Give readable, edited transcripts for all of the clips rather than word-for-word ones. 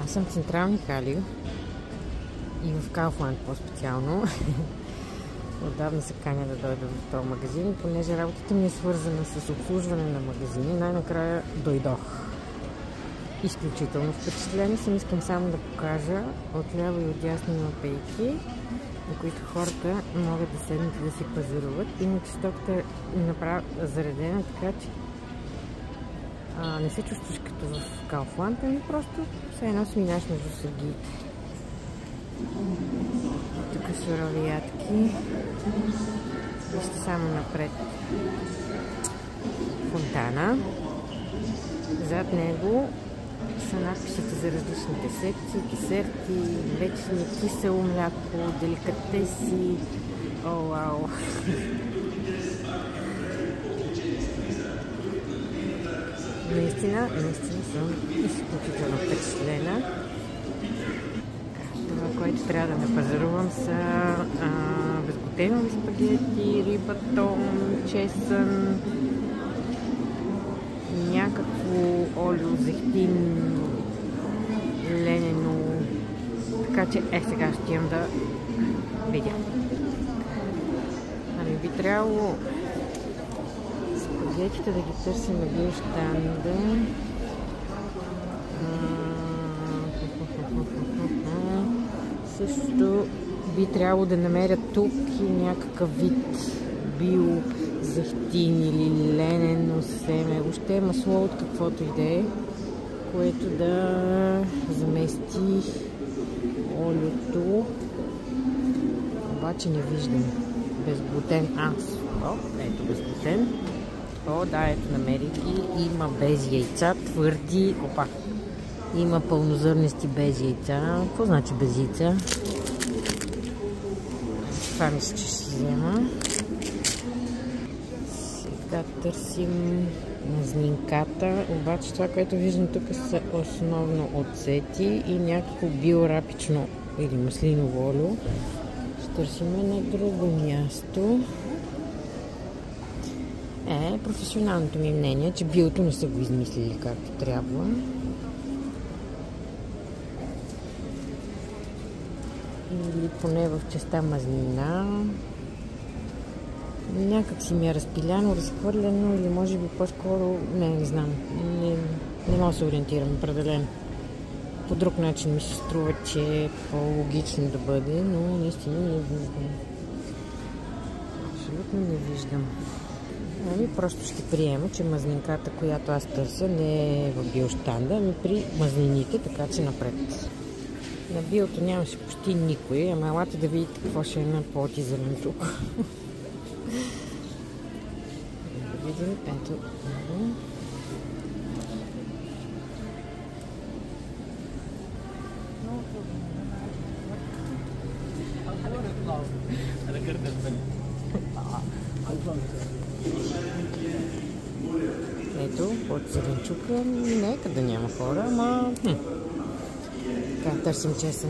Аз съм в Централни Хали и в Kaufland по-специално. Отдавна се каня да дойда в този магазин, понеже работата ми е свързана с обслужване на магазини. Най-накрая дойдох. Изключително впечатление съм. Искам само да покажа отляво и отдясно има пейки, на които хората могат да седнат и да си пазаруват. Иначе стоката е заредена, така че не се чувстваш като в Kaufland, ами просто все едно сминаш между сергиите. Тук сурови ядки. Вижте само напред фонтана. Зад него са надписите за различните секции, десерти, млечни, кисело мляко, деликатеси. О, вау! Наистина съм изключително впечатлена. Това, което трябва да напазарувам са безглутенови спагети, риба, том, чесън, някакво олио, зехтин, ленено. Така че сега ще имам да видя. Ами би трябвало спагетите да ги търсим на биощанда. Също би трябвало да намеря тук и някакъв вид био зехтин или ленено семе, въобще масло от каквото и да е, което да замести олиото. Обаче не виждам. Безглутен. Ето безглутен. Да, ето намерих ги. Има без яйца, твърди. Има пълнозърнести без яйца. Какво значи без яйца? Това мисля, че ще си взема. Сега търсим мазнинката. Обаче това, което виждам тук са основно оцети и някакво биорапично или маслиново олио. Ще търсим на друго място. Професионалното ми мнение, че биото не са го измислили както трябва. Или поне в частта мазнина. Някак си ми е разпиляно, разхвърлено или може би по-скоро... Не знам. Не мога да се ориентирам определено. По друг начин ми се струва, че е по-логично да бъде, но наистина не виждам. Абсолютно не виждам. Просто ще приема, че мазнинката, която аз търся, не е в биощанда, ами при мазнините, така че напред. На биото нямаше почти никой, ама елате да видите какво ще е на плод и зеленчук. Да видим, ето. Ето, от зеленчука, нека да няма хора, ама... Така, търсим чесън.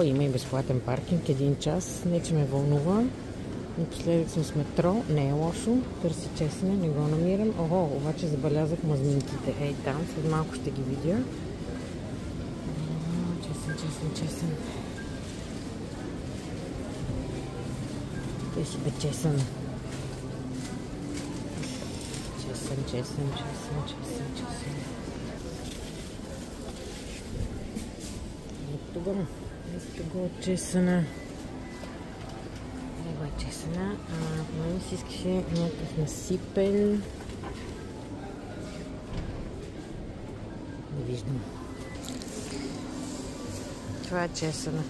Има и безплатен паркинг, 1 час. Не, че ме вълнува. Напоследък съм с метро, не е лошо. Търси чесъна, не го намирам. Обаче забелязах мазнинките. Ей там, след малко ще ги видя. Чесън. Той си бе чесън. Чесън. Ето го чесъна. Чесъна. Мен си искаше някакъв насипен. Не виждам. Това е чесъна.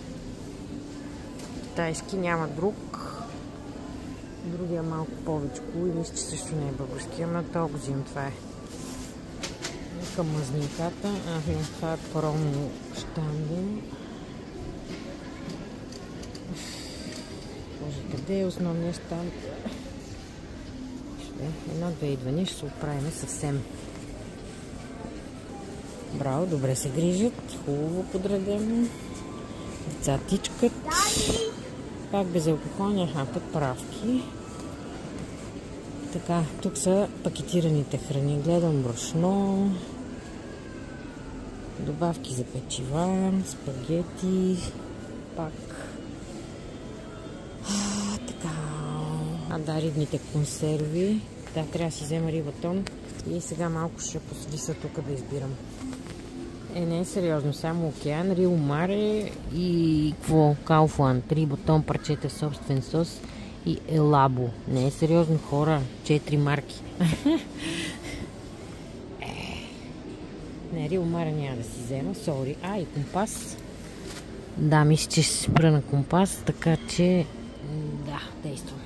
Китайски, няма друг. Другия малко повечко и мисля, че също не е български, ама то го взимам, това е. Към мазнинката. Това е промо щанда. Боже, къде е основният щанд? Едно-две идвания ще се оправим съвсем. Браво, добре се грижат, хубаво подредено. Деца тичкат. Пак безалкохолни, подправки. Така, тук са пакетираните храни. Гледам брашно. Добавки за печива, спагети, пак. Така. Да, рибните консерви. Да, трябва да си взема рибатон. И сега малко ще посвиса тук да избирам. Не е сериозно, само океан, Рио Маре и какво? Кауфланд, рибатон, парчета, собствен сос и Елабо. Не е сериозно, хора. 4 марки. Не, Рио Маре няма да си взема, сори. И компас. Да, мисля, че ще се спра на компас, така че да, действам.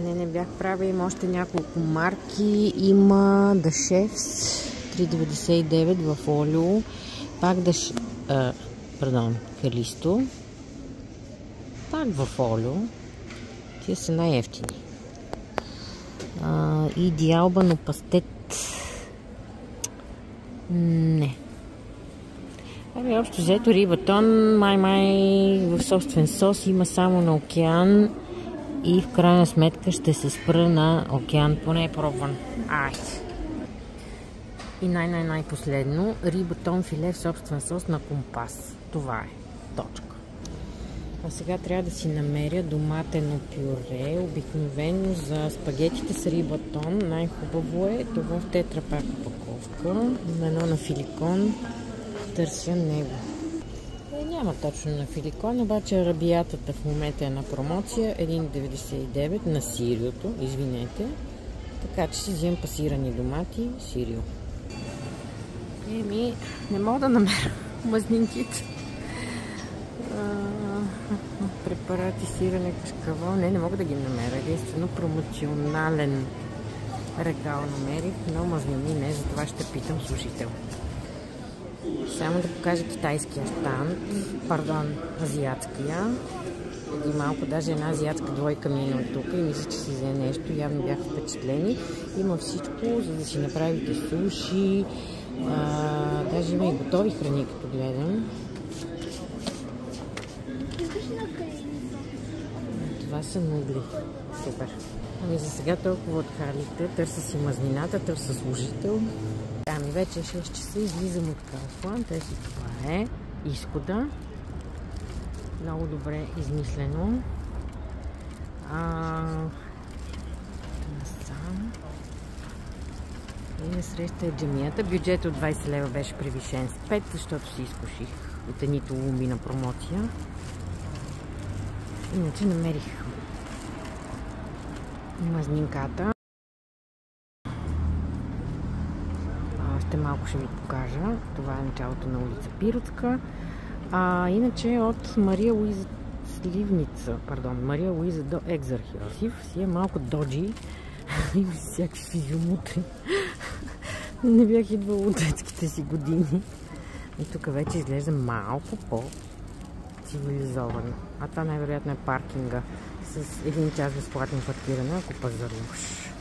Не бях права, има още няколко марки. Има The Chefs 3,99 в олио. Пак Калисто. Пак в олио. Тия са най-евтини. И Диалбано пастет. Не. Общо взето рибатон, май в собствен сос има само на океан и в крайна сметка ще се спра на океан, поне е пробван. И най-последно рибатон филе в собствен сос на компас. Това е. Точка. А сега трябва да си намеря доматено пюре. Обикновено за спагетите с рибатон най-хубаво е това в тетрапак упаковка. Мену на Филикон. Търся него. Няма точно на Филикон, обаче арабиятата в момента е на промоция. 1,99 на сириото, извинете. Така че си вземам пасирани домати, сирио. Не мога да намеря мазнинките. Препарати, сирене, кашкавал. Не мога да ги намеря. Единствено промоционален регал намерих, но мазнини не, затова ще питам служител. Само да покажа китайския щанд, азиатския. Преди малко даже една азиатска двойка мина от тук и мисля, че си взе нещо. Явно бяха впечатлени. Има всичко, за да си направите суши. Даже има и готови храни, като гледам. Това са нудли. Супер. За сега толкова от халите. Търся си мазнината, търся служител. Вече е 6 часа, излизам от Кауфланд. Ето това е изхода. Много добре измислено. Насам. И насреща е джамията. Бюджет от 20 лева беше превишен с 5, защото си изкуших от едните лумби на промоция. Иначе намерих мазнинката. Още малко ще ви покажа. Това е началото на улица Пиротска. Иначе от Мария Луиза Мария Луиза до Екзархиосиф си е малко доджи. Има си всякакви физиомутри. Не бях идвала от детските си години. И тук вече изглежда малко по-цивилизовано. Това най-вероятно е паркинга с 1 час безплатно паркиране, ако пазаруваш.